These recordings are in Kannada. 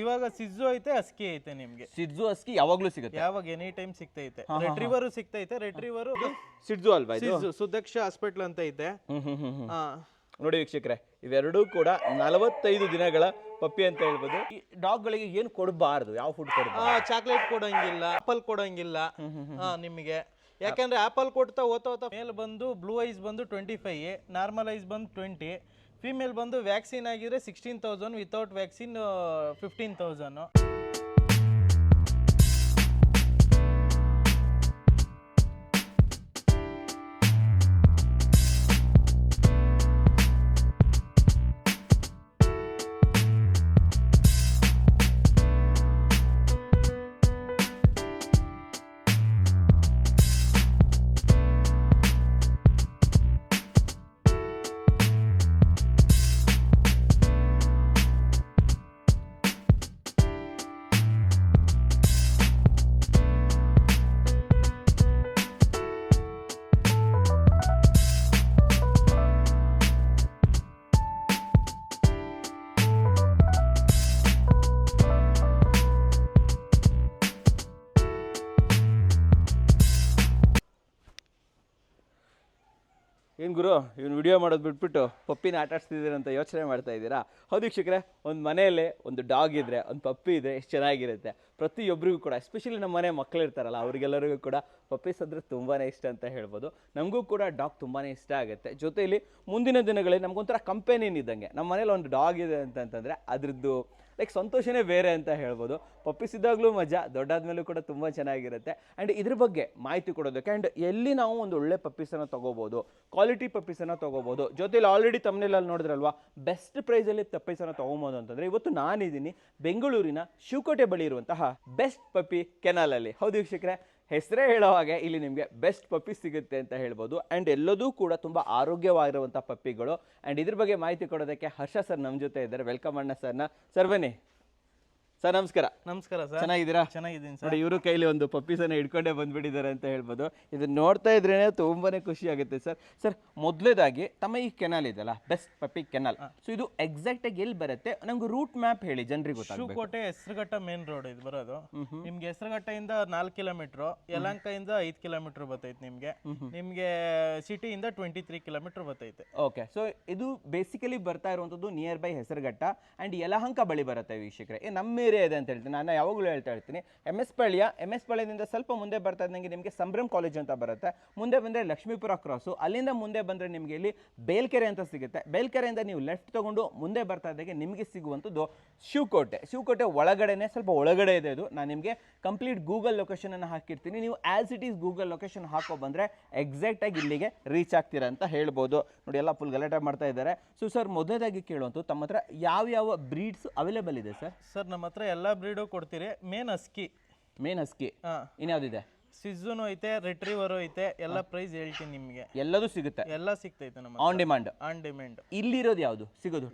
ಇವಾಗ ಸಿಜ್ಜು ಐತೆ, ಹಸ್ಕಿ ಐತೆ. ನಿಮ್ಗೆ ಸಿಡ್ಜು ಹಸ್ಕಿ ಯಾವಾಗ್ಲೂ ಸಿಗುತ್ತೆ, ಯಾವಾಗ ಎನಿ ಟೈಮ್ ಸಿಗ್ತೈತೆ. ರೆಟ್ರಿವರ್ ಸಿಗ್ತೈತೆ. ರೆಟ್ರಿವರ್ ಸಿಡ್ಜು ಅಲ್ವಾ ಇದು? ಸುದಕ್ಷ ಹಾಸ್ಪಿಟಲ್ ಅಂತ ಐತೆ. ನೋಡಿ ವೀಕ್ಷಕರೇ, ಇವೆರಡೂ ಕೂಡ 45 ದಿನಗಳ ಪಪ್ಪಿ ಅಂತ ಹೇಳ್ಬೋದು. ಈ ಡಾಗ್ಗಳಿಗೆ ಏನು ಕೊಡಬಾರ್ದು, ಯಾವ ಫುಡ್ ಕೊಡಬಾರ್ದು? ಚಾಕ್ಲೇಟ್ ಕೊಡಂಗಿಲ್ಲ, ಆಪಲ್ ಕೊಡಂಗಿಲ್ಲ ನಿಮಗೆ. ಯಾಕಂದ್ರೆ ಆಪಲ್ ಕೊಡ್ತಾ ಓದ್ತಾ ಮೇಲ್ ಬಂದು ಬ್ಲೂ ಐಸ್ ಬಂದು 25, ನಾರ್ಮಲ್ ಐಸ್ ಬಂದು 20, ಫೀಮೇಲ್ ಬಂದು ವ್ಯಾಕ್ಸಿನ್ ಆಗಿದ್ರೆ 16,000, ವಿತೌಟ್ ವ್ಯಾಕ್ಸಿನ್ 15,000. ಏನು ಗುರು, ಇವನು ವಿಡಿಯೋ ಮಾಡೋದು ಬಿಟ್ಬಿಟ್ಟು ಪಪ್ಪಿನ ಆಟ ಆಡಿಸ್ತಿದ್ದೀರ ಅಂತ ಯೋಚನೆ ಮಾಡ್ತಾ ಇದ್ದೀರಾ? ಹೌದು ವೀಕ್ಷಕರೇ, ಒಂದು ಮನೆಯಲ್ಲಿ ಒಂದು ಡಾಗ್ ಇದ್ದರೆ, ಒಂದು ಪಪ್ಪಿ ಇದ್ದರೆ ಎಷ್ಟು ಚೆನ್ನಾಗಿರುತ್ತೆ. ಪ್ರತಿಯೊಬ್ಬರಿಗೂ ಕೂಡ, ಎಸ್ಪೆಷಲಿ ನಮ್ಮ ಮನೆ ಮಕ್ಕಳು ಇರ್ತಾರಲ್ಲ, ಅವರಿಗೆಲ್ಲರಿಗೂ ಕೂಡ ಪಪ್ಪೀಸ್ ಅಂದರೆ ತುಂಬಾ ಇಷ್ಟ ಅಂತ ಹೇಳ್ಬೋದು. ನಮಗೂ ಕೂಡ ಡಾಗ್ ತುಂಬಾ ಇಷ್ಟ ಆಗುತ್ತೆ. ಜೊತೆಯಲ್ಲಿ ಮುಂದಿನ ದಿನಗಳಲ್ಲಿ ನಮಗೊಂಥರ ಕಂಪೇನಿಯನ್ ಇದ್ದಂಗೆ. ನಮ್ಮ ಮನೇಲಿ ಒಂದು ಡಾಗ್ ಇದೆ ಅಂತಂತಂದರೆ ಅದ್ರದ್ದು ಲೈಕ್ ಸಂತೋಷನೇ ಬೇರೆ ಅಂತ ಹೇಳ್ಬೋದು. ಪಪ್ಪೀಸ್ ಇದ್ದಾಗಲೂ ಮಜಾ, ದೊಡ್ಡಾದ್ಮೇಲೂ ಕೂಡ ತುಂಬ ಚೆನ್ನಾಗಿರುತ್ತೆ. ಆ್ಯಂಡ್ ಇದ್ರ ಬಗ್ಗೆ ಮಾಹಿತಿ ಕೊಡೋದಕ್ಕೆ, ಆ್ಯಂಡ್ ಎಲ್ಲಿ ನಾವು ಒಂದು ಒಳ್ಳೆ ಪಪ್ಪೀಸನ್ನು ತೊಗೋಬೋದು, ಕ್ವಾಲಿಟಿ ಪಪ್ಪೀಸನ್ನು ತೊಗೋಬೋದು. ಜೊತೆಲಿ ಆಲ್ರೆಡಿ ತಮ್ಮನೇಲಿ ನೋಡಿದ್ರಲ್ವಾ, ಬೆಸ್ಟ್ ಪ್ರೈಸಲ್ಲಿ ಪಪ್ಪೀಸನ್ನು ತೊಗೊಬೋದು ಅಂತಂದರೆ, ಇವತ್ತು ನಾನಿದ್ದೀನಿ ಬೆಂಗಳೂರಿನ ಶಿವಕೋಟೆ ಬಳಿ ಇರುವಂತಹ ಬೆಸ್ಟ್ ಪಪ್ಪಿ ಕೆನಾಲಲ್ಲಿ. ಹೌದು ವೀಕ್ಷಕರೇ, ಹೆಸರೇ ಹೇಳೋ ಹಾಗೆ ಇಲ್ಲಿ ನಿಮಗೆ ಬೆಸ್ಟ್ ಪಪ್ಪಿ ಸಿಗುತ್ತೆ ಅಂತ ಹೇಳ್ಬೋದು. ಆ್ಯಂಡ್ ಎಲ್ಲದೂ ಕೂಡ ತುಂಬ ಆರೋಗ್ಯವಾಗಿರುವಂಥ ಪಪ್ಪಿಗಳು. ಆ್ಯಂಡ್ ಇದ್ರ ಬಗ್ಗೆ ಮಾಹಿತಿ ಕೊಡೋದಕ್ಕೆ ಹರ್ಷ ಸರ್ ನಮ್ಮ ಜೊತೆ ಇದ್ದಾರೆ. ವೆಲ್ಕಮ್ ಅಣ್ಣ ಸರ್ನ. ಸರ್ ಬನ್ನಿ. ಸರ್ ನಮಸ್ಕಾರ. ನಮಸ್ಕಾರ ಸರ್. ಚೆನ್ನಾಗಿದ್ದೀರಾ? ಚೆನ್ನಾಗಿದ್ದೀನಿ ಸರ್. ನೋಡಿ, ಇವರು ಕೈಲಿ ಒಂದು ಪಪ್ಪೀಸನ್ನು ಹಿಡ್ಕೊಂಡೇ ಬಂದ್ಬಿಟ್ಟಿದ್ದಾರೆ ಅಂತ ಹೇಳ್ಬೋದು. ಇದನ್ನ ನೋಡ್ತಾ ಇದ್ರೇನೆ ತುಂಬಾ ಖುಷಿ ಆಗುತ್ತೆ ಸರ್. ಸರ್, ಮೊದಲೇದಾಗಿ ತಮ್ಮ ಈ ಕೆನಾಲ್ ಇದೆಯಲ್ಲ, ಬೆಸ್ಟ್ ಪಪ್ಪಿ ಕೆನಾಲ್, ಸೊ ಇದು ಎಕ್ಸಾಕ್ಟ್ ಆಗಿ ಎಲ್ಲಿ ಬರುತ್ತೆ? ನಮ್ಗೆ ರೂಟ್ ಮ್ಯಾಪ್ ಹೇಳಿ, ಜನರಿಗೆ ಗೊತ್ತಾಗಬೇಕು. ಶಿವಕೋಟೆ ಹೆಸರುಘಟ್ಟ ಮೇನ್ ರೋಡ್ ಇದು ಬರೋದು. ನಿಮ್ಗೆ ಹೆಸರುಘಟ್ಟದಿಂದ 4 ಕಿಲೋಮೀಟರ್, ಯಲಹಂಕದಿಂದ 5 ಕಿಲೋಮೀಟರ್ ಬರ್ತೈತೆ. ನಿಮ್ಗೆ ಸಿಟಿಯಿಂದ 23 ಕಿಲೋಮೀಟರ್ ಬರ್ತೈತೆ. ಓಕೆ, ಸೊ ಇದು ಬೇಸಿಕಲಿ ಬರ್ತಾ ಇರುವಂತದ್ದು near by Hesaraghatta and Yelahanka ಬಳಿ ಬರುತ್ತೆ ವೀಕ್ಷಕರೇ. ನಮ್ಮ ಏರಿಯಾ ಇದೆ ಅಂತ ಹೇಳ್ತೀನಿ, ನಾನು ಯಾವಾಗಲೂ ಹೇಳ್ತಾ ಇರ್ತೀನಿ. ಎಮ್ ಎಸ್ ಪಾಳ್ಯದಿಂದ ಸ್ವಲ್ಪ ಮುಂದೆ ಬರ್ತಾ ಇದ್ದಂಗೆ ನಿಮಗೆ ಸಂಭ್ರಮ್ ಕಾಲೇಜ್ ಅಂತ ಬರುತ್ತೆ. ಮುಂದೆ ಬಂದರೆ ಲಕ್ಷ್ಮೀಪುರ ಕ್ರಾಸು, ಅಲ್ಲಿಂದ ಮುಂದೆ ಬಂದರೆ ನಿಮಗೆ ಇಲ್ಲಿ ಬೇಲ್ಕೆರೆ ಅಂತ ಸಿಗುತ್ತೆ. ಬೇಲ್ಕೆರೆಯಿಂದ ನೀವು ಲೆಫ್ಟ್ ತಗೊಂಡು ಮುಂದೆ ಬರ್ತಾ ಇದ್ದಂಗೆ ನಿಮಗೆ ಸಿಗುವಂಥದ್ದು ಶಿವಕೋಟೆ ಒಳಗಡೆನೆ, ಸ್ವಲ್ಪ ಒಳಗಡೆ ಇದೆ ಇದು. ನಾನು ನಿಮಗೆ ಕಂಪ್ಲೀಟ್ ಗೂಗಲ್ ಲೊಕೇಶನ್ ಅನ್ನು ಹಾಕಿರ್ತೀನಿ. ನೀವು as it is Google location ಹಾಕೋ ಬಂದರೆ ಎಕ್ಸಾಕ್ಟ್ ಆಗಿ ಇಲ್ಲಿಗೆ ರೀಚ್ ಆಗ್ತೀರಾ ಅಂತ ಹೇಳ್ಬೋದು. ನೋಡಿ, ಎಲ್ಲ ಫುಲ್ ಗಲಾಟೆ ಮಾಡ್ತಾ ಇದ್ದಾರೆ. ಸೊ ಸರ್, ಮೊದಲೇದಾಗಿ ಕೇಳುವಂಥದ್ದು, ತಮ್ಮ ಹತ್ರ ಯಾವ ಬ್ರೀಡ್ಸ್ ಅವೈಲೇಬಲ್ ಇದೆ ಸರ್? ಸರ್, ನಮ್ಮ ಹತ್ರ ಎಲ್ಲ ಬ್ರೀಡು ಕೊಡ್ತೀರಿ. ಮೇನ್ ಹಸ್ಕಿ, ಇನ್ಯಾವುದಿದೆ? ಸಿಜ್ಜುನು ಐತೆ, ರಿಟ್ರೀವರ್ ಐತೆ. ಎಲ್ಲ ಪ್ರೈಸ್ ಹೇಳ್ತೀನಿ ನಿಮಗೆ. ಎಲ್ಲದೂ ಸಿಗುತ್ತೆ? ಎಲ್ಲ ಸಿಗ್ತೈತೆ ನಮ್ಮ ಆನ್ ಡಿಮಾಂಡ್. ಇಲ್ಲಿರೋದು ಯಾವುದು ಸಿಗೋದು?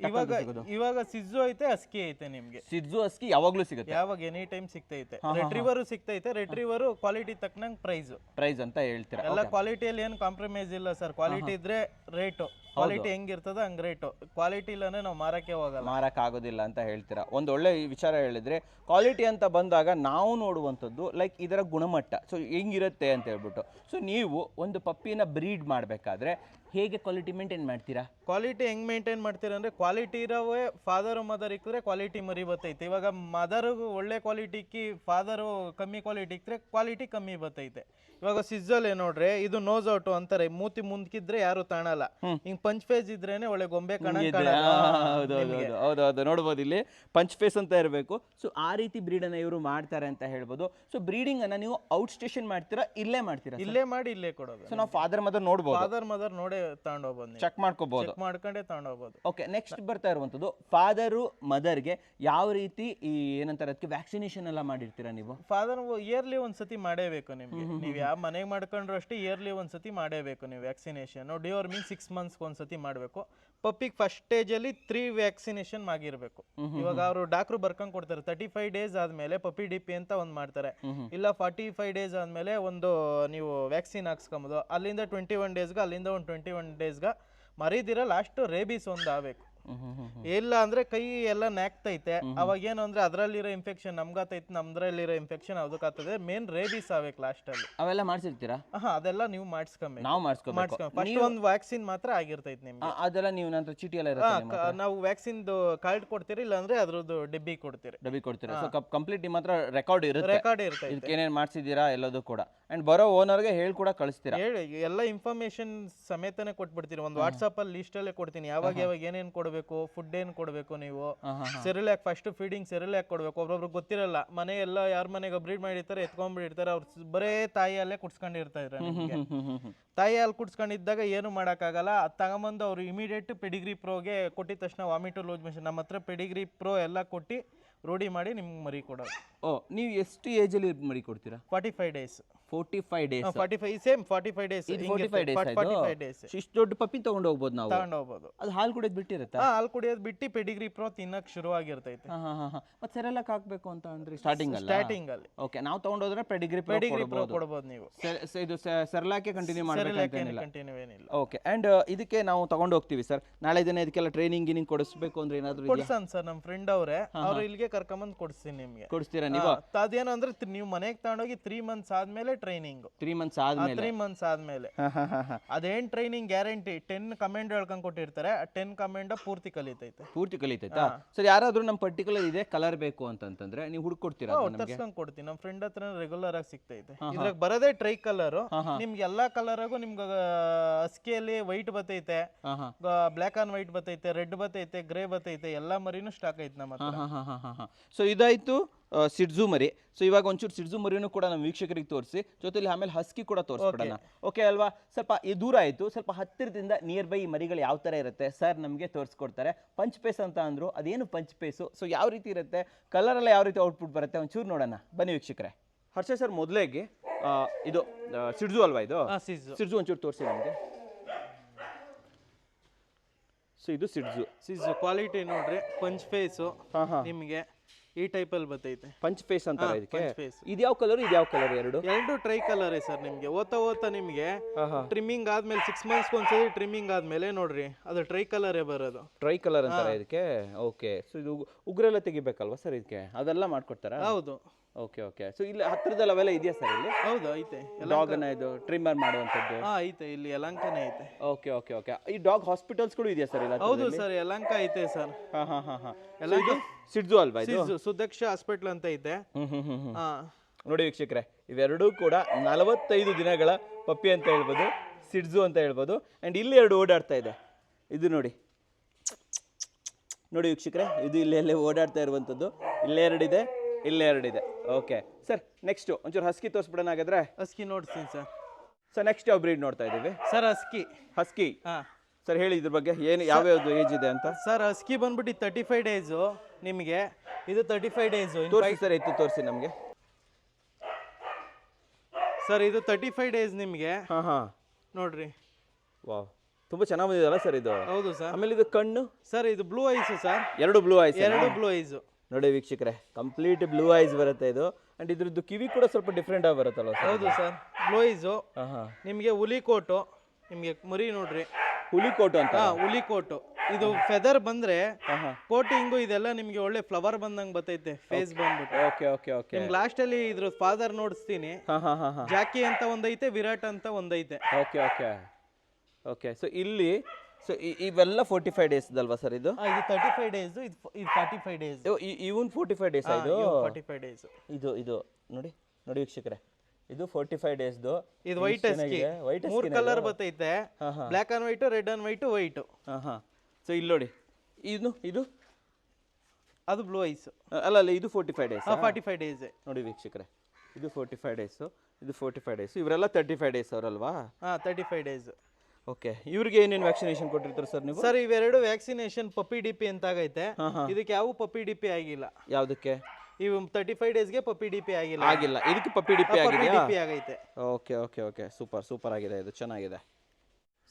ಇವಾಗ ಸಿಜ್ಜು ಐತೆ, ಹಸ್ಕಿ ಐತೆ. ನಿಮ್ಗೆ ಸಿಜ್ಜು ಹಸ್ಕಿ ಯಾವಾಗ್ಲೂ ಸಿಗುತ್ತೆ? ಯಾವಾಗ ಎನಿ ಟೈಮ್ ಸಿಗ್ತೈತೆ. ರಿಟ್ರೀವರ್ ಸಿಗ್ತೈತೆ. ರಿಟ್ರೀವರ್ ಕ್ವಾಲಿಟಿ ತಕ್ಕನಂಗೆ ಪ್ರೈಸ್ ಅಂತ ಹೇಳ್ತೀರಾ? ಎಲ್ಲ ಕ್ವಾಲಿಟಿಯಲ್ಲಿ ಏನು ಕಾಂಪ್ರಮೈಸ್ ಇಲ್ಲ ಸರ್. ಕ್ವಾಲಿಟಿ ಇದ್ರೆ ರೇಟು, ಕ್ವಾಲಿಟಿ ಹೆಂಗಿರ್ತದ ಹಂಗ್ ರೇಟು. ಕ್ವಾಲಿಟಿ ಇಲ್ಲಂದ್ರೆ ನಾವು ಮಾರಕ್ಕೆ ಆಗೋದಿಲ್ಲ ಅಂತ ಹೇಳ್ತೀರಾ. ಒಂದು ಒಳ್ಳೆ ವಿಚಾರ ಹೇಳಿದ್ರೆ, ಕ್ವಾಲಿಟಿ ಅಂತ ಬಂದಾಗ ನಾವು ನೋಡುವಂಥದ್ದು ಲೈಕ್ ಇದರ ಗುಣಮಟ್ಟ, ಸೊ ಹೆಂಗಿರುತ್ತೆ ಅಂತ ಹೇಳ್ಬಿಟ್ಟು. ಸೊ ನೀವು ಒಂದು ಪಪ್ಪಿನ ಬ್ರೀಡ್ ಮಾಡಬೇಕಾದ್ರೆ ಹೇಗೆ ಕ್ವಾಲಿಟಿ ಮೇಂಟೈನ್ ಮಾಡ್ತೀರಾ? ಕ್ವಾಲಿಟಿ ಹೆಂಗ್ ಮೇಂಟೈನ್ ಮಾಡ್ತೀರಾ ಅಂದ್ರೆ, ಕ್ವಾಲಿಟಿ ಇರೋವೇ ಫಾದರು ಮದರ್ ಇಕ್ಕಿದ್ರೆ ಕ್ವಾಲಿಟಿ ಮರಿ ಬರ್ತೈತೆ. ಇವಾಗ ಮದರ್ ಒಳ್ಳೆ ಕ್ವಾಲಿಟಿ ಇಕ್ಕಿ ಫಾದರು ಕಮ್ಮಿ ಕ್ವಾಲಿಟಿ ಇಕ್ಕಿದ್ರೆ ಕ್ವಾಲಿಟಿ ಕಮ್ಮಿ ಬರ್ತೈತೆ. ಇವಾಗ ಸಿಜ್ಜಲ್ ನೋಡ್ರೆ, ಇದು ನೋಸ್ ಔಟ್ ಅಂತಾರೆ. ಮೂತಿ ಮುಂದ್ಕಿದ್ರೆ ಯಾರು ತಾಣಲ್ಲ. ಹಿಂಗ್ ಪಂಚ್ ಫೇಸ್ ಇದ್ರೇನೆ ಒಳ್ಳೆ ಗೊಂಬೆ ಹೌದು, ನೋಡ್ಬೋದು ಇಲ್ಲಿ ಪಂಚ್ ಫೇಸ್ ಅಂತ ಇರಬೇಕು. ಸೊ ಆ ರೀತಿ ಬ್ರೀಡ್ ಅನ್ನ ಇವರು ಮಾಡ್ತಾರೆ ಅಂತ ಹೇಳ್ಬೋದು. ಸೊ ಬ್ರೀಡಿಂಗ್ ಅನ್ನ ನೀವು ಔಟ್ ಸ್ಟೇಷನ್ ಮಾಡ್ತೀರಾ, ಇಲ್ಲೇ ಮಾಡ್ತೀರಾ? ಇಲ್ಲೇ ಮಾಡಿ ಇಲ್ಲೇ ಕೊಡೋದು. ಸೊ ನಾವು ಫಾದರ್ ಮದರ್ ನೋಡ್ಬೋದು, ಫಾದರ್ ಮದರ್ ನೋಡೇ ತಗೊಂಡೋಗ್ಬೋದು, ಚೆಕ್ ಮಾಡ್ಕೋಬಹುದು, ಮಾಡ್ಕೊಂಡೇ ತಗೊಂಡೋಗ್ಬೋದು. ಓಕೆ, ನೆಕ್ಸ್ಟ್ ಬರ್ತಾ ಇರುವಂತದ್ದು ಫಾದರು ಮದರ್ಗೆ ಯಾವ ರೀತಿ ಈ ಏನಂತಾರೆ ಅದಕ್ಕೆ ವ್ಯಾಕ್ಸಿನೇಷನ್ ಎಲ್ಲ ಮಾಡಿರ್ತೀರಾ ನೀವು? ಫಾದರ್ ಇಯರ್ಲಿ ಒಂದ್ಸತಿ ಮಾಡೇಬೇಕು ನಿಮ್ಗೆ. ನೀವು ಯಾವ ಮನೆಗೆ ಮಾಡ್ಕೊಂಡ್ರು ಅಷ್ಟೇ ಇಯರ್ಲಿ ಒಂದ್ಸತಿ ಮಾಡೇಬೇಕು ನೀವು ವ್ಯಾಕ್ಸಿನೇಷನ್. ಡಿವರ್ಮಿಂಗ್ 6 months ಒಂದ್ಸತಿ ಮಾಡಬೇಕು. ಪಪ್ಪಿಗೆ ಫಸ್ಟ್ ಸ್ಟೇಜ್ ಅಲ್ಲಿ 3 ವ್ಯಾಕ್ಸಿನೇಷನ್ ಆಗಿರ್ಬೇಕು. ಇವಾಗ ಅವರು ಡಾಕ್ಟ್ರು ಬರ್ಕೊಂಡ್ ಕೊಡ್ತಾರೆ. 35 days ಆದ್ಮೇಲೆ ಪಪ್ಪಿ ಡಿಪಿ ಅಂತ ಒಂದ್ ಮಾಡ್ತಾರೆ, ಇಲ್ಲ 45 days ಆದ್ಮೇಲೆ ಒಂದು ನೀವು ವ್ಯಾಕ್ಸಿನ್ ಹಾಕ್ಸ್ಕೊಬೋದು. ಅಲ್ಲಿಂದ 21 days, ಅಲ್ಲಿಂದ ಒಂದು 21 days ಮರಿದಿರ ಲಾಸ್ಟ್ ರೇಬೀಸ್ ಒಂದು ಆಗ್ಬೇಕು. ಇಲ್ಲ ಅಂದ್ರೆ ಕೈ ಎಲ್ಲ ನ್ಯಾಕ್ತೈತೆ, ಅವಾಗ ಏನು ಅಂದ್ರೆ ಅದ್ರಲ್ಲಿರೋ ಇನ್ಫೆಕ್ಷನ್ ನಮ್ಗಾತೈತೆ, ನಮ್ದ್ರಲ್ಲಿರೋ ಇನ್ಫೆಕ್ಷನ್ ಅದಕ್ಕಾಗ್ತದೆ. ಮೇನ್ ರೇಬಿಸ್ ಆಗ್ಬೇಕು ಲಾಸ್ಟ್ ಅಲ್ಲಿ. ಅವೆಲ್ಲ ಮಾಡ್ಸಿರ್ತೀರಾ? ಅದೆಲ್ಲ ನೀವು ಮಾಡಿಸ್ಕೊಬೇಕು. ನಾವು ಮಾಡಿಸ್ಕೋಬೇಕು. ಫಸ್ಟ್ ಒಂದು ವ್ಯಾಕ್ಸಿನ್ ಮಾತ್ರ ಆಗಿರ್ತೈತೆ ನಿಮ್ಗೆ. ಅದೆಲ್ಲ ನೀವು ನಂತರ ಚೀಟಿ ಎಲ್ಲ ಇರುತ್ತೆ, ನಾವು ವ್ಯಾಕ್ಸಿನ್ದು ಕಾರ್ಡ್ ಕೊಡ್ತೀರಿ, ಇಲ್ಲಾಂದ್ರೆ ಅದ್ರದ್ದು ಡಬ್ಬಿ ಕೊಡ್ತೀರಿ. ಸೊ ಕಂಪ್ಲೀಟ್ ನಿಮ್ಮ ಹತ್ರ ರೆಕಾರ್ಡ್ ಇರುತ್ತೆ, ರೆಕಾರ್ಡ್ ಇರ್ತೈತೆ, ಇದಕ್ಕೆ ಏನೇನ್ ಮಾಡ್ಸಿದೀರಾ ಎಲ್ಲದೂ ಕೂಡ. ಅಂಡ್ ಬರೋ ಓನರ್ಗೆ ಹೇಳಿ ಕೂಡ ಕಳಿಸ್ತೀರಾ? ಹೇಳಿ ಎಲ್ಲ ಇನ್ಫಾರ್ಮೇಶನ್ ಸಮೇತನೇ ಕೊಟ್ಬಿಡ್ತೀನಿ. ಒಂದು ವಾಟ್ಸ್ಆಪ್ ಅಲ್ಲಿ ಲಿಸ್ಟ್ ಅಲ್ಲೇ ಕೊಡ್ತೀನಿ, ಯಾವಾಗ ಏನೇನ್ ಕೊಡ್ಬೇಕು, ಫುಡ್ ಏನ್ ಕೊಡ್ಬೇಕು. ನೀವು ಸೆರಿಲ್ಯಾಕ್ ಫಸ್ಟ್ ಫೀಡಿಂಗ್ ಸೆರಿಲ್ಯಾಕ್ ಕೊಡ್ಬೇಕು. ಒಬ್ಬೊಬ್ರಿಗೆ ಗೊತ್ತಿರಲ್ಲ, ಮನೆ ಎಲ್ಲ ಯಾರ ಮನೆಗೆ ಬ್ರೀಡ್ ಮಾಡಿರ್ತಾರೆ, ಎತ್ಕೊಂಡ್ಬಿಟ್ಟಿರ್ತಾರೆ, ಅವ್ರು ಬರೇ ತಾಯಿ ಅಲ್ಲೇ ಕುಡ್ಸ್ಕೊಂಡಿರ್ತಾರೆ. ತಾಯಿ ಹಾಲು ಕುಡ್ಸ್ಕೊಂಡಿದ್ದಾಗ ಏನು ಮಾಡೋಕ್ಕಾಗಲ್ಲ. ಅದು ತಗೊಂಬಂದು ಅವ್ರು ಇಮಿಡಿಯೇಟ್ ಪೆಡಿಗ್ರಿ ಪ್ರೋಗೆ ಕೊಟ್ಟಿದ ತಕ್ಷಣ ವಾಮಿಟು ಲೂಸ್ ಮೋಷನ್, ನಮ್ಮ ಹತ್ರ ಪೆಡಿಗ್ರಿ ಪ್ರೋ ಎಲ್ಲ ಕೊಟ್ಟು ರೂಢಿ ಮಾಡಿ ನಿಮ್ಗೆ ಮರಿ ಕೊಡೋದು. ನೀವು ಎಷ್ಟು ಏಜಲ್ಲಿ ಮರಿ ಕೊಡ್ತೀರಾ? 45 days. 45 days? 45 same 45 days. 45 days. ಇಷ್ಟು ದೊಡ್ಡ ಪಪ್ಪಿ ತಗೊಂಡು ಹೋಗ್ಬೋದು ನಾವು? ತಗೊಂಡು ಹೋಗ್ಬೋದು. ಅದು ಹಾಲು ಕುಡಿಯೋದು ಬಿಟ್ಟಿರುತ್ತೆ? ಹಾಲು ಕುಡಿಯೋದು ಬಿಟ್ಟು ಪೆಡಿಗ್ರಿ ಪ್ರೋ ತಿನ್ನಕ್ ಶುರು ಆಗಿರ್ತೈತೆ. ಮತ್ತೆ ಸೆರೆಲಾಕ್ ಹಾಕ್ಬೇಕು ಅಂತ ಅಂದ್ರೆ ಸ್ಟಾರ್ಟಿಂಗ್ ಅಲ್ಲಿ ಓಕೆ, ನಾವು ತಗೊಂಡೋದ್ರೆ ಪೆಡಿಗ್ರಿ ಪ್ರೋ ಕೊಡಬಹುದು. ನೀವು ಇದು ಸೆರೆಲಾಕೆ ಕಂಟಿನ್ಯೂ ಮಾಡಬೇಕಂತೇನಿಲ್ಲ? ಕಂಟಿನ್ಯೂ ಏನಿಲ್ಲ. ಓಕೆ. ಅಂಡ್ ಇದಕ್ಕೆ ನಾವು ತಗೊಂಡು ಹೋಗ್ತೀವಿ ಸರ್, ನಾಳೆ ದಿನ ಇದಕ್ಕೆಲ್ಲ ಟ್ರೈನಿಂಗ್ ಗಿನಿಂಗ್ ಕೊಡಿಸ್ಬೇಕು ಅಂದ್ರೆ ಏನಾದ್ರು ಕೊಡ್ಸನ್ ಸರ್, ನಮ್ಮ ಫ್ರೆಂಡ್ ಅವ್ರೆ, ಅವ್ರು ಇಲ್ಲಿಗೆ ಕರ್ಕೊಂಬಂದು ಕೊಡ್ತೀನಿ ನಿಮ್ಗೆ. ಕೊಡಿಸ್ತೀರಾ ನೀವು? ಅದೇನು ಅಂದ್ರೆ ನೀವು ಮನೆಗೆ ತಗೊಂಡೋಗಿ 3 months ಆದ್ಮೇಲೆ ಟ್ರೈನಿಂಗ್. 3 months ಆದ್ಮೇಲೆ? 3 months ಆದ್ಮೇಲೆ. ಅದೇನ್ ಟ್ರೈನಿಂಗ್ ಗ್ಯಾರಂಟಿ 10 ಕಮೆಂಡ್ ಹೇಳ್ಕೊಂಡ್ ಕೊಟ್ಟಿರ್ತಾರೆ, 10 ಕಮೆಂಡ್ ಪೂರ್ತಿ ಕಲಿತೈತಾ? ಸರ್ ಯಾರಾದ್ರೂ ನಮ್ ಪರ್ಟಿಕ್ಯುಲರ್ ಇದೆ ಕಲರ್ ಬೇಕು ಅಂತಂದ್ರೆ ನೀವು ಹುಡುಕೊಡ್ತೀರಾ? ತರ್ಸ್ಕೊಂಡ್ ಕೊಡ್ತೀನಿ, ನಮ್ಮ ಫ್ರೆಂಡ್ ಹತ್ರ ರೆಗ್ಯುಲರ್ ಆಗಿ ಸಿಗ್ತೈತೆ. ಇದ್ರಾಗ ಬರೋದೇ ಟ್ರೈ ಕಲರ್. ನಿಮ್ಗೆ ಎಲ್ಲಾ ಕಲರ್ ಆಗು ನಿಮ್ಗೆ ಅಸ್ಕಿಯಲ್ಲಿ ವೈಟ್ ಬರ್ತೈತೆ, ಬ್ಲಾಕ್ ಅಂಡ್ ವೈಟ್ ಬರ್ತೈತೆ, ರೆಡ್ ಬರ್ತೈತೆ, ಗ್ರೇ ಬರ್ತೈತೆ, ಎಲ್ಲಾ ಮರಿನೂ ಸ್ಟಾಕ್ ಐತೆ ನಮ್ಮ ಹತ್ರ. ಸೊ ಇದಾಯ್ತು ಸಿಡ್ಜು ಮರಿ. ಸೊ ಇವಾಗ ಒಂಚೂರು ಸಿಡ್ಜು ಮರಿನೂ ಕೂಡ ನಮ್ಮ ವೀಕ್ಷಕರಿಗೆ ತೋರಿಸಿ, ಜೊತೆಲಿ ಆಮೇಲೆ ಹಸ್ಕಿ ಕೂಡ ತೋರಿಸ್ಬಿಡೋಣ. ಓಕೆ ಅಲ್ವಾ? ಸ್ವಲ್ಪ ದೂರ ಆಯ್ತು, ಸ್ವಲ್ಪ ಹತ್ತಿರದಿಂದ ನಿಯರ್ ಬೈ ಮರಿಗಳು ಯಾವ ತರ ಇರುತ್ತೆ ಸರ್ ನಮಗೆ ತೋರಿಸ್ಕೊಡ್ತಾರೆ. ಪಂಚ್ ಪೇಸ್ ಅಂತ ಅಂದ್ರು, ಅದೇನು ಪಂಚ್ ಪೇಸು, ಸೊ ಯಾವ ರೀತಿ ಇರುತ್ತೆ, ಕಲರ್ ಎಲ್ಲ ಯಾವ ರೀತಿ ಔಟ್ಪುಟ್ ಬರುತ್ತೆ, ಒಂಚೂರು ನೋಡೋಣ ಬನ್ನಿ ವೀಕ್ಷಕರೇ. ಹರ್ಷ ಸರ್, ಮೊದಲೇಗೆ ಇದು ಸಿಡ್ಜು ಅಲ್ವಾ? ಇದು ಸಿಡ್ಜು ಒಂಚೂರು ತೋರಿಸಿ ನಮಗೆ. ಸೊ ಇದು ಸಿಡ್ಜು ಕ್ವಾಲಿಟಿ ನೋಡ್ರಿ, ಪಂಚ್ ಫೇಸು ನಿಮಗೆ ಈ ಟೈಪ್ ಅಲ್ಲಿ ಬರ್ತೈತೆ. ಪಂಚ್ ಫೇಸ್ ಅಂತ ಇದಕ್ಕೆ. ಇದು ಯಾವ ಕಲರ್, ಇದು ಯಾವ ಕಲರ್? ಎರಡು ಟ್ರೈ ಕಲರ್ ಸರ್. ನಿಮ್ಗೆ ಓದ್ತಾ ನಿಮ್ಗೆ ಟ್ರಿಮ್ಮಿಂಗ್ ಆದ್ಮೇಲೆ 6 months ಒಂದ್ಸರಿ ಟ್ರಿಮ್ಮಿಂಗ್ ಆದ್ಮೇಲೆ ನೋಡ್ರಿ ಅದು ಟ್ರೈ ಕಲರ್ ಬರೋದು. ಟ್ರೈ ಕಲರ್ ಅಂತಾರೆ ಇದಕ್ಕೆ. ಓಕೆ. ಸೊ ಇದು ಉಗ್ರೆಲ್ಲ ತೆಗಿಬೇಕಲ್ವಾ ಸರ್ ಇದಕ್ಕೆ? ಅದೆಲ್ಲ ಮಾಡ್ಕೊಡ್ತಾರಾ? ಹೌದು. Okay okay. ಸೊ ಇಲ್ಲಿ ಹತ್ತಿರದಲ್ಲಿ ಅವೆಲ್ಲ ಇದೆಯಾ ಸರ್ ಇಲ್ಲಿ? ಹೌದು, ಐತೆ. ಡಾಗ್ ಅನ್ನ ಇದು ಟ್ರಿಮ್ಮರ್ ಮಾಡುವಂತದ್ದು ಐತೆ, ಇಲ್ಲಿ ಯಲಂಕನೇ ಐತೆ. Okay okay okay. ಈ ಡಾಗ್ ಹಾಸ್ಪಿಟಲ್ಸ್ ಕೂಡ ಇದೆಯಾ ಸರ್ ಇಲ್ಲ? ಹೌದು ಸರ್, ಯಲಂಕ ಐತೆ ಸರ್. ಇದು ಸಿಡ್ಜು ಅಲ್ವಾ? ಇದು ಸುದಕ್ಷ ಹಾಸ್ಪಿಟಲ್ ಅಂತ ಐತೆ. ನೋಡಿ ವೀಕ್ಷಕರೇ, ಇವೆರಡೂ ಕೂಡ 45 ದಿನಗಳ ಪಪ್ಪಿ ಅಂತ ಹೇಳ್ಬೋದು, ಸಿಡ್ಜು ಅಂತ ಹೇಳ್ಬೋದು. ಅಂಡ್ ಇಲ್ಲಿ 2 ಓಡಾಡ್ತಾ ಇದೆ. ಇದು ನೋಡಿ ವೀಕ್ಷಕರೇ, ಇದು ಇಲ್ಲೇ ಓಡಾಡ್ತಾ ಇರುವಂತದ್ದು. ಇಲ್ಲೇ 2 ಇದೆ, ಇಲ್ಲೇ 2 ಇದೆ. ಓಕೆ ಸರ್, ನೆಕ್ಸ್ಟ್ ಒಂಚೂರು ಹಸ್ಕಿ ತೋರಿಸ್ಬಿಡೋಣ ಹಾಗಾದ್ರೆ. ಹಸ್ಕಿ ನೋಡ್ತೀನಿ ಸರ್. ಸರ್ ನೆಕ್ಸ್ಟ್ ಯಾವ ಬ್ರೀಡ್ ನೋಡ್ತಾ ಇದೀವಿ ಸರ್? ಹಸ್ಕಿ. ಸರ್ ಹೇಳಿ ಇದ್ರ ಬಗ್ಗೆ, ಏನು ಯಾವ್ಯಾವ್ದು ಏಜ್ ಇದೆ ಅಂತ. ಸರ್ ಹಸ್ಕಿ ಬಂದ್ಬಿಟ್ಟು 35 ಡೇಸು ನಿಮಗೆ. ಇದು 35 ಡೇಸು ತೋರಿಸಿ ಸರ್, ಇತ್ತು ತೋರಿಸಿ ನಮಗೆ. ಸರ್ ಇದು 35 ಡೇಸ್ ನಿಮಗೆ. ನೋಡ್ರಿ, ವಾವ್, ತುಂಬಾ ಚೆನ್ನಾಗಿ ಬಂದಿದಲ್ಲ ಸರ್ ಇದು. ಹೌದು ಸರ್. ಆಮೇಲೆ ಇದು ಕಣ್ಣು ಸರ್, ಇದು blue eyes sir. 2 blue eyes. 2 blue eyes ನೋಡಿ ವೀಕ್ಷಕರೇ, ಕಂಪ್ಲೀಟ್ ಬ್ಲೂ ಐಸ್ ಬರುತ್ತೆ ಇದು. ಅಂಡ್ ಇದ್ರದ್ದು ಕಿವಿ ಕೂಡ ಸ್ವಲ್ಪ ಡಿಫ್ರೆಂಟ್ ಆಗಿ ಬರುತ್ತಲ್ಲ ಸರ್? ಹೌದು ಸರ್, ಬ್ಲೂ ಐಸು. ನಿಮಗೆ ಹುಲಿ ಕೋಟು, ನಿಮಗೆ ಮರಿ ನೋಡ್ರಿ, ಹುಲಿ ಕೋಟು ಅಂತ. ಹುಲಿ ಕೋಟು. ಇದು ಫೆದರ್ ಬಂದ್ರೆ ಕೋಟಿಂಗು ಇದೆಲ್ಲ ನಿಮ್ಗೆ ಒಳ್ಳೆ ಫ್ಲವರ್ ಬಂದಂಗ್ ಬರ್ತೈತೆ, ಫೇಸ್ ಬಂದ್ಬಿಟ್ಟು. Okay okay okay. ನಿಮ್ಗೆ ಲಾಸ್ಟ್ ಅಲ್ಲಿ ಇದ್ರ ಫಾದರ್ ನೋಡಿಸ್ತೀನಿ. ಜಾಕಿ ಅಂತ ಒಂದೈತೆ, ವಿರಾಟ್ ಅಂತ ಒಂದೈತೆ. Okay okay okay. ಸೊ ಇಲ್ಲಿ ಇವೆಲ್ಲ 45 ಡೇಸ್ ಅಲ್ವಾ ಸರ್? ಇದು 35 ಡೇಸ್, ಇದು 45 ಡೇಸ್. ಇವನ್ 45 ಡೇಸ್ ಇದು. 45 ಡೇಸ್. ಇದು ನೋಡಿ ವೀಕ್ಷಕರೇ, ಇದು 45 ಡೇಸ್. ಇದು ವೈಟ್ ಹಸ್ಕಿ. 3 ಕಲರ್ ಬರ್ತೈತೆ, black and white, red and white, white. So ಇಲ್ಲಿ ನೋಡಿ, ಇದು ಅದು ಬ್ಲೂ ಐಸ್. ಅಲ್ಲ ಇದು 45 ಡೇಸ್. 45 ಡೇಸ್ ನೋಡಿ ವೀಕ್ಷಕರೇ, ಇದು 45 ಡೇಸ್, ಇದು 45 ಡೇಸ್. ಇವರೆಲ್ಲ 35 ಡೇಸ್ ಅವರಲ್ವಾ? 35 ಡೇಸ್. ಓಕೆ. ಇವ್ರಿಗೆ ಏನೇನು ವ್ಯಾಕ್ಸಿನೇಷನ್ ಕೊಟ್ಟಿರ್ತಾರೆ ಸರ್ ನೀವು? ಸರ್ ಇವೆರಡು ವ್ಯಾಕ್ಸಿನೇಷನ್ ಪಪ್ಪಿ ಡಿಪಿ ಅಂತ ಆಗೈತೆ. ಇದಕ್ಕೆ ಯಾವ ಪಪ್ಪಿ ಡಿಪಿ ಆಗಿಲ್ಲ. ಯಾವುದಕ್ಕೆ? ಇವು 35 ಡೇಸ್ಗೆ ಪಪ್ಪಿ ಡಿಪಿ ಆಗಿಲ್ಲ. ಇದಕ್ಕೆ ಪಪ್ಪಿ ಡಿಪಿ ಆಗಿದೆ. ಆಗೈತೆ. Okay okay okay. ಸೂಪರ್ ಆಗಿದೆ, ಇದು ಚೆನ್ನಾಗಿದೆ.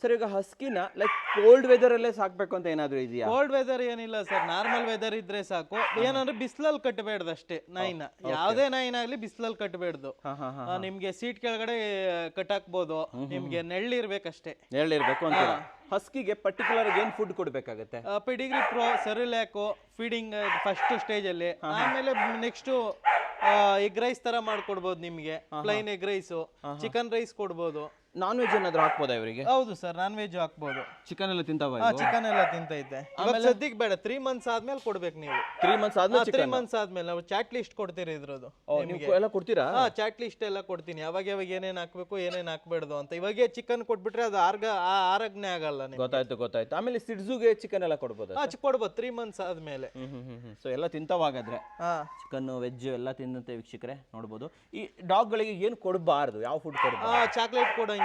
ಸರ್ ಈಗ ಹಸ್ಕಿನ ಲೈಕ್ ಕೋಲ್ಡ್ ವೆದರ್ ಅಲ್ಲೇ ಸಾಕ್ಬೇಕು ಅಂತ ಏನಾದ್ರು ಇದೆಯಾ? ಕೋಲ್ಡ್ ವೆದರ್ ಏನಿಲ್ಲ ಸರ್, ನಾರ್ಮಲ್ ವೆದರ್ ಇದ್ರೆ ಸಾಕು. ಏನಂದ್ರೆ ಬಿಸಿಲಲ್ಲಿ ಕಟ್ಟಬೇಡ್ದು ಅಷ್ಟೇ ನಾಯಿನ. ಯಾವುದೇ ನಾಯಿನಾಗ್ಲಿ ಬಿಸಿಲಲ್ಲಿ ಕಟ್ಟಬೇಡ್ದು. ನಿಮ್ಗೆ ಸೀಟ್ ಕೆಳಗಡೆ ಕಟ್ಟಾಕ್ಬೋದು, ನಿಮ್ಗೆ ನೆಳ್ಳಿರ್ಬೇಕಷ್ಟೇ. ಹೇಳಿರ್ಬೇಕು ಅಂತ. ಹಸ್ಕಿಗೆ ಪರ್ಟಿಕ್ಯುಲರ್ ಏನ್ ಫುಡ್ ಕೊಡ್ಬೇಕಾಗತ್ತೆ? Pedigree pro, Cerelac feeding first stage ಅಲ್ಲಿ. ಆಮೇಲೆ ನೆಕ್ಸ್ಟ್ ಎಗ್ ರೈಸ್ ತರ ಮಾಡ್ಕೊಡ್ಬೋದು ನಿಮ್ಗೆ. Plain egg rice, chicken rice ಕೊಡ್ಬೋದು. ನಾನ್ ವೆಜ್ ಏನಾದ್ರು ಹಾಕ್ಬೋದಾ ಇವರಿಗೆ? ಹೌದು ಸರ್, ನಾನ್ ವೆಜ್ ಹಾಕ್ಬೋದು. ಚಿಕನ್ ಎಲ್ಲ ತಿಂತಾವ? ಚಿಕನ್ ಎಲ್ಲ ತಿಂತೈತೆ. ಸದ್ಯಕ್ಕೆ ಬೇಡ, 3 months ಆದ್ಮೇಲೆ ಕೊಡ್ಬೇಕು ನೀವು. 3 months ಆದ್ಮೇಲೆ? 3 months ಆದ್ಮೇಲೆ ನಾವು ಚಾಟ್ ಲಿಸ್ಟ್ ಕೊಡ್ತೀರಿ ಇದ್ರದ್ದು. ಎಲ್ಲ ಕೊಡ್ತೀರಾ? ಚಾಟ್ ಲಿಸ್ಟ್ ಎಲ್ಲ ಕೊಡ್ತೀನಿ, ಯಾವಾಗ ಯಾವಾಗ ಏನೇನ್ ಹಾಕ್ಬೇಕು ಏನೇನ್ ಹಾಕ್ಬೇಡ್ದು ಅಂತ. ಇವಾಗೆ ಚಿಕನ್ ಕೊಟ್ಬಿಟ್ರೆ ಅದು ಆರಗ್ನೆ ಆಗಲ್ಲ. ಗೊತ್ತಾಯ್ತು. ಆಮೇಲೆ ಸಿಡ್ಜುಗೆ ಚಿಕನ್ ಎಲ್ಲ ಕೊಡ್ಬೋದು? ಕೊಡ್ಬೋದು 3 months ಆದ್ಮೇಲೆ. ಸೊ ಎಲ್ಲ ತಿಂತವಾಗಾದ್ರೆ ಚಿಕನ್ ವೆಜ್ ಎಲ್ಲ ತಿಂದಂತೆ ವೀಕ್ಷಕರೇ ನೋಡ್ಬೋದು. ಈ ಡಾಗ್ ಗಳಿಗೆ ಏನ್ ಕೊಡಬಾರ್ದು, ಯಾವ ಫುಡ್ ಕೊಡಬಾರ್ದು? ಚಾಕ್ಲೇಟ್ ಕೊಡಂಗಿಲ್ಲ,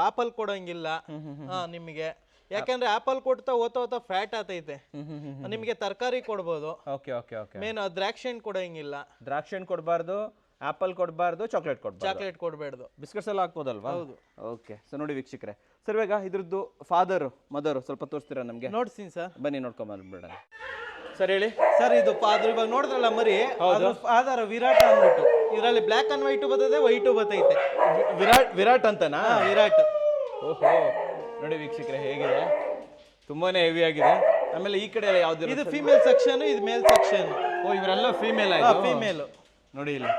ಆಪಲ್ ಕೊಡಂಗಿಲ್ಲ ನಿಮಗೆ. ಯಾಕಂದ್ರೆ ಆಪಲ್ ಕೊಡ್ತಾ ಓದ್ತಾ ಫ್ಯಾಟ್ ಆತೈತೆ. ನಿಮ್ಗೆ ತರಕಾರಿ ಕೊಡ್ಬೋದು. ಮೇನ್ ದ್ರಾಕ್ಷಿ ಹಣ್ಣು ಕೊಡಂಗಿಲ್ಲ. ದ್ರಾಕ್ಷಿ ಹಣ್ಣು ಕೊಡಬಾರ್ದು, ಆಪಲ್ ಕೊಡಬಾರ್ದು, ಚಾಕ್ಲೇಟ್ ಕೊಡಬೇಡ್ದು. ಬಿಸ್ಕೆಟ್ಸ್ ಎಲ್ಲ ಹಾಕ್ಬೋದಲ್ವಾ? ಹೌದು. ಓಕೆ, ಸೊ ನೋಡಿ ವೀಕ್ಷಕರೇ, ಸರ್ ಇವಾಗ ಇದ್ರದ್ದು ಫಾದರ್ ಮದರ್ ಸ್ವಲ್ಪ ತೋರಿಸ್ತೀರಾ ನಮ್ಗೆ? ನೋಡ್ತೀನಿ ಸರ್, ಬನ್ನಿ ನೋಡ್ಕೊಂಡ್ಬಿಡೋಣ. ಸರ್ ಹೇಳಿ ಸರ್. ಇದು ಫಾದರ್ ಇವಾಗ ನೋಡಿದ್ರಲ್ಲ ಮರಿ, ಫಾದರ್ ವಿರಾಟ್ ಅಂದ್ಬಿಟ್ಟು. ಇದರಲ್ಲಿ ಬ್ಲಾಕ್ ಅಂಡ್ ವೈಟ್ ಬರ್ತದೆ, ವೈಟು ಬರ್ತೈತೆ. ವಿರಾಟ್ ಅಂತನಾ? ವಿರಾಟ್. ಓಹೋ, ನೋಡಿ ವೀಕ್ಷಕರೇ ಹೇಗಿದೆ, ತುಂಬಾನೇ ಹೆವಿ ಆಗಿದೆ. ಆಮೇಲೆ ಈ ಕಡೆ ಯಾವ್ದು? ಇದು ಫೀಮೇಲ್ ಸೆಕ್ಷನ್, ಇದು ಮೇಲ್ ಸೆಕ್ಷನ್. ಓ, ಇವರೆಲ್ಲ ಫೀಮೇಲ್? ಫೀಮೇಲ್. ನೋಡಿ ಇಲ್ಲಿ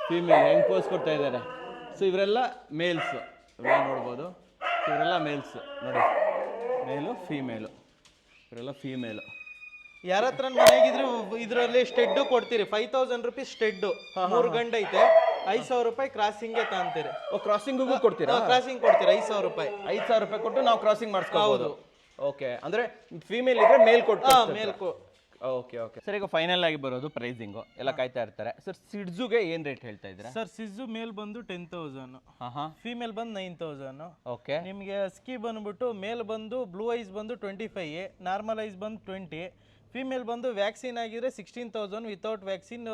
ಫೀಮೇಲ್ ಹೆಂಗ್ ಪೋಸ್ ಕೊಡ್ತಾ ಇದ್ದಾರೆ. ಸೊ ಇವರೆಲ್ಲ ಮೇಲ್ಸ್, ಇವೆಲ್ಲ ನೋಡ್ಬೋದು. ಇವರೆಲ್ಲ ಮೇಲ್ಸ್ ನೋಡಿ, ಮೇಲು ಫೀಮೇಲು, ಇವರೆಲ್ಲ ಫೀಮೇಲು. ಯಾರ ಹತ್ರ ಮನೆಗಿದ್ರು ಇದರಲ್ಲಿ ಸ್ಟೆಡ್ ಕೊಡ್ತೀರಿ. 5000 rupees ಸ್ಟೆಡ್. 3 ಗಂಟೆ ಐತೆ, 5000 ರೂಪಾಯಿ ಕ್ರಾಸಿಂಗ್ ತಾಂತೀರಿ. ಕ್ರಾಸಿಂಗ್ ಕೊಡ್ತೀರಾ? ಕ್ರಾಸಿಂಗ್ ಕೊಡ್ತೀರಾ 5000 ರೂಪಾಯಿ. 5000 ರೂಪಾಯಿ ಕೊಟ್ಟು ನಾವು ಕ್ರಾಸಿಂಗ್ ಮಾಡಿಸ್ಕೋಬಹುದು. ಓಕೆ, ಅಂದ್ರೆ ಫೀಮೇಲ್ ಇದ್ರೆ ಮೇಲ್ ಕೊಟ್ಟು ಓಕೆ. ಸರ್ ಈಗ ಫೈನಲ್ ಆಗಿ ಬರೋದು ಪ್ರೈಸಿಂಗ್ ಎಲ್ಲ ಕಾಯ್ತಾ ಇರ್ತಾರೆ. ಸರ್ ಸಿಡ್ಜುಗೆ ಏನ್ ರೇಟ್ ಹೇಳ್ತಾ ಇದ್ದೀರಾ? ಸರ್ ಸಿಡ್ಜು ಮೇಲ್ ಬಂದು 10,000, ಫೀಮೇಲ್ ಬಂದು 9,000. ಓಕೆ. ನಿಮಗೆ ಸ್ಕಿ ಬಂದ್ಬಿಟ್ಟು ಮೇಲ್ ಬಂದು ಬ್ಲೂ ಐಸ್ ಬಂದು 25, ನಾರ್ಮಲ್ ಐಸ್ ಬಂದು 20, ಫೀಮೇಲ್ ಬಂದು ವ್ಯಾಕ್ಸಿನ್ ಆಗಿದ್ರೆ 16,000, ವಿತೌಟ್ ವ್ಯಾಕ್ಸಿನ್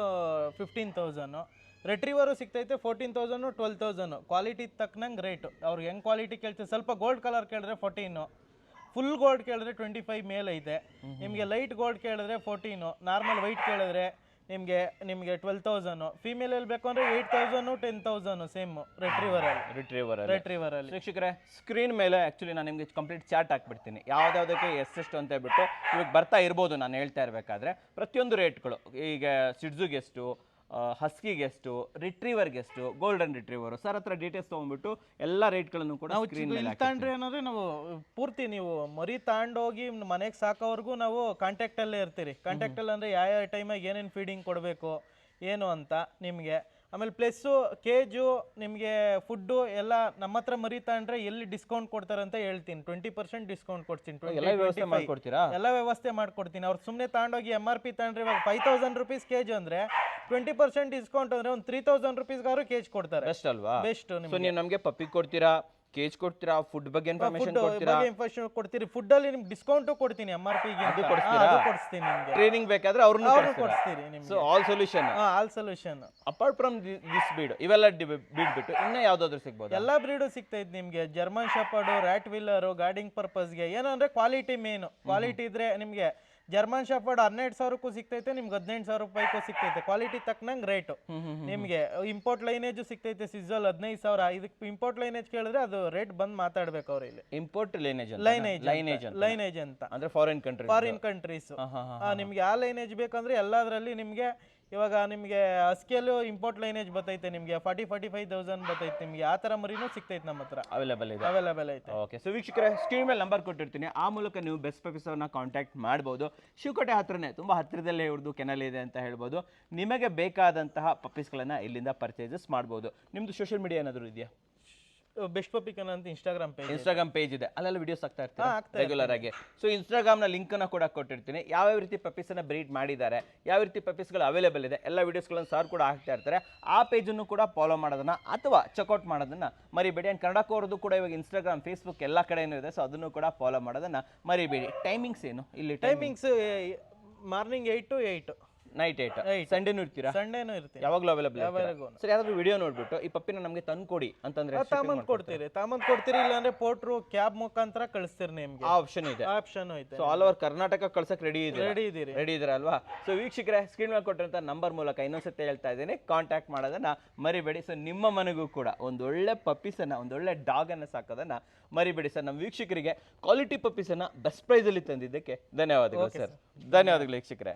15,000. ರೆಟ್ರಿವರು ಸಿಗ್ತೈತೆ 14,000, 12,000. ಕ್ವಾಲಿಟಿ ತಕ್ಕನಂಗೆ ರೇಟ್. ಅವ್ರಿಗೆ ಹೆಂಗೆ ಕ್ವಾಲಿಟಿ ಕೇಳ್ತೀವಿ. ಸ್ವಲ್ಪ ಗೋಲ್ಡ್ ಕಲರ್ ಕೇಳಿದ್ರೆ 14, ಫುಲ್ ಗೋಲ್ಡ್ ಕೇಳಿದ್ರೆ 25 ಮೇಲ್ ಐತೆ. ನಿಮಗೆ ಲೈಟ್ ಗೋಲ್ಡ್ ಕೇಳಿದ್ರೆ 14, ನಾರ್ಮಲ್ ವೈಟ್ ಕೇಳಿದ್ರೆ ನಿಮಗೆ 12,000. ಫೀಮೇಲ್ ಬೇಕು ಅಂದ್ರೆ 8,000, 10,000 ಸೇಮ್ ರೆಟ್ರಿವರ್ ಅಲ್ಲಿ. ವೀಕ್ಷಕರೇ, ಸ್ಕ್ರೀನ್ ಮೇಲೆ ಆಕ್ಚುಲಿ ನಾನು ನಿಮಗೆ ಕಂಪ್ಲೀಟ್ ಚಾರ್ಟ್ ಹಾಕ್ಬಿಡ್ತೀನಿ, ಯಾವ್ದಾವುದಕ್ಕೆ ಎಷ್ಟು ಅಂತ ಹೇಳ್ಬಿಟ್ಟು. ಇವಾಗ ಬರ್ತಾ ಇರ್ಬೋದು ನಾನು ಹೇಳ್ತಾ ಇರಬೇಕಾದ್ರೆ ಪ್ರತಿಯೊಂದು ರೇಟ್ಗಳು. ಈಗ ಸಿಡ್ಜುಗೆ ಎಷ್ಟು, ಹಸ್ಕಿಗೆ ಎಷ್ಟು, ರಿಟ್ರೀವರ್ಗೆ ಎಷ್ಟು, ಗೋಲ್ಡನ್ ರಿಟ್ರೀವರ್. ಸರ್ ಹತ್ರ ಡೀಟೇಲ್ಸ್ ತಗೊಂಡ್ಬಿಟ್ಟು ಎಲ್ಲ ರೇಟ್ಗಳನ್ನು ಕೂಡ ಸ್ಕ್ರೀನ್ ಮೇಲೆ ತಗೊಂಡ್ರೆ ಏನಂದ್ರೆ ನಾವು ಪೂರ್ತಿ ನೀವು ಮರಿ ತಗೊಂಡೋಗಿ ಮನೆಗೆ ಸಾಕೋವರೆಗೂ ನಾವು ಕಾಂಟ್ಯಾಕ್ಟ್ ಅಲ್ಲೇ ಇರ್ತೀರಿ. ಕಾಂಟ್ಯಾಕ್ಟ್ ಅಲ್ಲಿ ಅಂದ್ರೆ ಯಾವ ಟೈಮಾಗ ಏನೇನು ಫೀಡಿಂಗ್ ಕೊಡಬೇಕು ಏನು ಅಂತ ನಿಮಗೆ. ಆಮೇಲೆ ಪ್ಲಸ್ಸು ಕೇಜು ನಿಮಗೆ ಫುಡ್ಡು ಎಲ್ಲ ನಮ್ಮ ಹತ್ರ ಮರಿ ತಗೊಂಡ್ರೆ ಎಲ್ಲಿ ಡಿಸ್ಕೌಂಟ್ ಕೊಡ್ತಾರೆ ಅಂತ ಹೇಳ್ತೀನಿ. 20% ಡಿಸ್ಕೌಂಟ್ ಕೊಡ್ತೀನಿ. ಎಲ್ಲ ವ್ಯವಸ್ಥೆ ಮಾಡ್ಕೊಡ್ತೀನಿ. ಅವ್ರು ಸುಮ್ಮನೆ ತಗೊಂಡೋಗಿ MRP ತಗೊಂಡ್ರೆ ಇವಾಗ 5,000 rupees ಕೇಜ್ ಅಂದ್ರೆ 20% ಡಿಸ್ಕೌಂಟ್ ಅಂದ್ರೆ ಒಂದು 3,000 rupees ಕೇಜ್ ಕೊಡ್ತಾರೆ. ಬೆಸ್ಟ್ ಅಲ್ವಾ? ಬೆಸ್ಟ್. ನೀವು ನಮಗೆ ಪಪ್ಪಿ ಕೊಡ್ತೀರಾ, ಕೇಜ್ ಕೊಡ್ತೀರಾ, ಫುಡ್ ಬಗ್ಗೆ ಇನ್ಫಾರ್ಮೇಷನ್ ಕೊಡ್ತೀರಿ. ಫುಡ್ ಅಲ್ಲಿ ನಿಮ್ಗೆ ಡಿಸ್ಕೌಂಟ್ ಕೊಡ್ತೀನಿ. MRP ಗೆ ಕೊಡ್ತೀನಿ. ನಿಮಗೆ ಟ್ರೈನಿಂಗ್ ಬೇಕಾದ್ರೆ ಅವ್ರನ್ನ ಕೊಡ್ತೀರಿ. So all solution apart from this breed, ಇವೆಲ್ಲ ಬ್ರೀಡ್ ಬಿಟ್ಟು ಇನ್ನ ಯಾವ್ದಾದ್ರು ಸಿಗ್ಬೋದು? ಎಲ್ಲಾ ಬ್ರೀಡು ಸಿಗ್ತೈತೆ ನಿಮ್ಗೆ. German shepherd, rottweiler, guarding ಪರ್ಪಸ್ಗೆ. ಏನಂದ್ರೆ ಕ್ವಾಲಿಟಿ ಮೇನ್. ಕ್ವಾಲಿಟಿ ಇದ್ರೆ ನಿಮ್ಗೆ ಜರ್ಮನ್ ಶೆಪರ್ಡ್ 12,000ಕ್ಕೂ ಸಿಗ್ತೈತೆ, ನಿಮ್ಗೆ 15,000 ರೂಪಾಯಿಗೂ ಸಿಗ್ತೈತೆ. ಕ್ವಾಲಿಟಿ ತಕ್ಕನಂಗೆ ರೇಟು. ನಿಮ್ಗೆ ಇಂಪೋರ್ಟ್ ಲೈನೇಜ್ ಸಿಗ್ತೈತೆ ಸಿzzle 15,000. ಇದಕ್ಕೆ ಇಂಪೋರ್ಟ್ ಲೈನೇಜ್ ಕೇಳಿದ್ರೆ ಅದು ರೇಟ್ ಬಂದ್ ಮಾತಾಡ್ಬೇಕು ಅವ್ರು. ಇಲ್ಲಿ ಇಂಪೋರ್ಟ್ ಲೈನೇಜ್ ಅಂತ ಅಂದ್ರೆ ಫಾರಿನ್ ಕಂಟ್ರೀಸ್. ನಿಮ್ಗೆ ಆ ಲೈನೇಜ್ ಬೇಕಂದ್ರೆ ಎಲ್ಲದರಲ್ಲಿ ನಿಮ್ಗೆ ಇವಾಗ ನಿಮಗೆ ಹಸ್ಕಿಯಲ್ಲೂ ಇಂಪೋರ್ಟ್ ಲೈನೇಜ್ ಬರ್ತೈತೆ. ನಿಮಗೆ 40,000-45,000 ಬರ್ತೈತೆ. ನಿಮ್ಗೆ ಆ ತರ ಮರಿನೂ ಸಿಗ್ತೈತೆ ನಮ್ಮ ಹತ್ರ. ಅವೈಲೇಬಲ್ ಐತೆ. ಓಕೆ. ಸೊ ವೀಕ್ಷಕರೇ, ಸ್ಕ್ರೀನ್ ಮೇಲೆ ನಂಬರ್ ಕೊಟ್ಟಿರ್ತೀನಿ, ಆ ಮೂಲಕ ನೀವು ಬೆಸ್ಟ್ ಪಪ್ಪೀಸ್ ಅವ್ರನ್ನ ಕಾಂಟ್ಯಾಕ್ಟ್ ಮಾಡ್ಬೋದು. ಶಿವಕೋಟೆ ಹತ್ರನೇ, ತುಂಬಾ ಹತ್ತಿರದಲ್ಲೇ ಇವ್ರದ್ದು ಕೆನಲ್ ಇದೆ ಅಂತ ಹೇಳ್ಬೋದು. ನಿಮಗೆ ಬೇಕಾದಂತಹ ಪಪ್ಪೀಸ್ಗಳನ್ನ ಇಲ್ಲಿಂದ ಪರ್ಚೇಸಸ್ ಮಾಡ್ಬೋದು. ನಿಮ್ದು ಸೋಷಿಯಲ್ ಮೀಡಿಯಾ ಏನಾದರೂ ಇದೆಯಾ? ಬೆಸ್ಟ್ ಪಪ್ಪಿ ಕನ್ನಡ ಅಂತ ಇನ್ಸ್ಟಾಗ್ರಾಮ್ ಪೇಜ್ ಇದೆ, ಅಲ್ಲೆಲ್ಲ ವಿಡಿಯೋಸ್ ಆಗ್ತಾ ಇರ್ತಾರೆ ರೆಗ್ಯುಲರ್ ಆಗಿ. ಸೊ ಇನ್ಸ್ಟಾಗ್ರಾಮ್ ನ ಲಿಂಕ್ ಅನ್ನ ಕೂಡ ಕೊಟ್ಟಿರ್ತೀನಿ. ಯಾವ ರೀತಿ ಪಪ್ಪೀಸ್ ಅನ್ನ ಬ್ರೀಡ್ ಮಾಡಿದ್ದಾರೆ, ಯಾವ ರೀತಿ ಪಪ್ಪೀಸ್ಗಳು ಅವೈಲೇಬಲ್ ಇದೆ, ಎಲ್ಲ ವಿಡಿಯೋಸ್ಗಳನ್ನು ಸಾರ್ ಕೂಡ ಹಾಕ್ತಾ ಇರ್ತಾರೆ. ಆ ಪೇಜನ್ನು ಕೂಡ ಫಾಲೋ ಮಾಡೋದನ್ನ ಅಥವಾ ಚೆಕ್ಔಟ್ ಮಾಡೋದನ್ನ ಮರಿಬೇಡಿ. ಅಂಡ್ ಕನ್ನಡ ಕೋರ್ದು ಕೂಡ ಇವಾಗ ಇನ್ಸ್ಟಾಗ್ರಾಮ್, ಫೇಸ್ಬುಕ್ ಎಲ್ಲ ಕಡೆನೂ ಇದೆ. ಸೊ ಅದನ್ನು ಕೂಡ ಫಾಲೋ ಮಾಡೋದನ್ನ ಮರಿಬೇಡಿ. ಟೈಮಿಂಗ್ಸ್ ಏನು ಇಲ್ಲಿ? Timings morning 8 to 8. ನೈಟ್ 8 ಸಂಡೇನೂ ಇರ್ತೀರಾ? ಸಂಡೇನೂ ಇರ್ತೀವಿ. ಯಾವಾಗಲೂ ಅವೈಲೇಬಲ್ ಯಾವಾಗೂ ಸರ್. ಯಾವ್ದಾದ್ರು ವಿಡಿಯೋ ನೋಡ್ಬಿಟ್ಟು ಈ ಪಪ್ಪಿನ ನಮಗೆ ತಂದು ಕೊಡಿ ಅಂತಂದ್ರೆ ತಾಮಂದ್ ಕೊಡ್ತೀರಿ ಇಲ್ಲಾಂದ್ರೆ ಪೋಟ್ರು ಕ್ಯಾಬ್ ಮುಖಾಂತರ ಕಳಿಸ್ತೀರಿ ನಿಮ್ಗೆ. ಆ ಆಪ್ಷನ್ ಇದೆ. ಆಪ್ಷನ್ ಐತೆ. ಸೊ ಆಲ್ ಓವರ್ ಕರ್ನಾಟಕ ಕಳ್ಸಕ್ ರೆಡಿ ಇದೀರಿ. ಇದ್ದೀರಾ ಅಲ್ವಾ? ಸೊ ವೀಕ್ಷಕರೇ, ಸ್ಕ್ರೀನ್ ಮೇಲೆ ಕೊಟ್ಟಿರೋಂಥ ನಂಬರ್ ಮೂಲಕ ಇನ್ನೊಂದ್ಸತಿ ಹೇಳ್ತಾ ಇದ್ದೀನಿ, ಕಾಂಟ್ಯಾಕ್ಟ್ ಮಾಡೋದನ್ನ ಮರಿಬೇಡಿ. ಸೊ ನಿಮ್ಮ ಮನೆಗೂ ಕೂಡ ಒಂದೊಳ್ಳೆ ಪಪ್ಪೀಸನ್ನ, ಒಂದೊಳ್ಳೆ ಡಾಗ್ ಅನ್ನ ಸಾಕೋದನ್ನ ಮರಿಬೇಡಿ ಸರ್. ನಮ್ಮ ವೀಕ್ಷಕರಿಗೆ ಕ್ವಾಲಿಟಿ ಪಪ್ಪೀಸನ್ನ ಬೆಸ್ಟ್ ಪ್ರೈಸ್ ಅಲ್ಲಿ ತಂದಿದ್ದಕ್ಕೆ ಧನ್ಯವಾದಗಳು ಸರ್. ಧನ್ಯವಾದಗಳು ವೀಕ್ಷಕರೇ.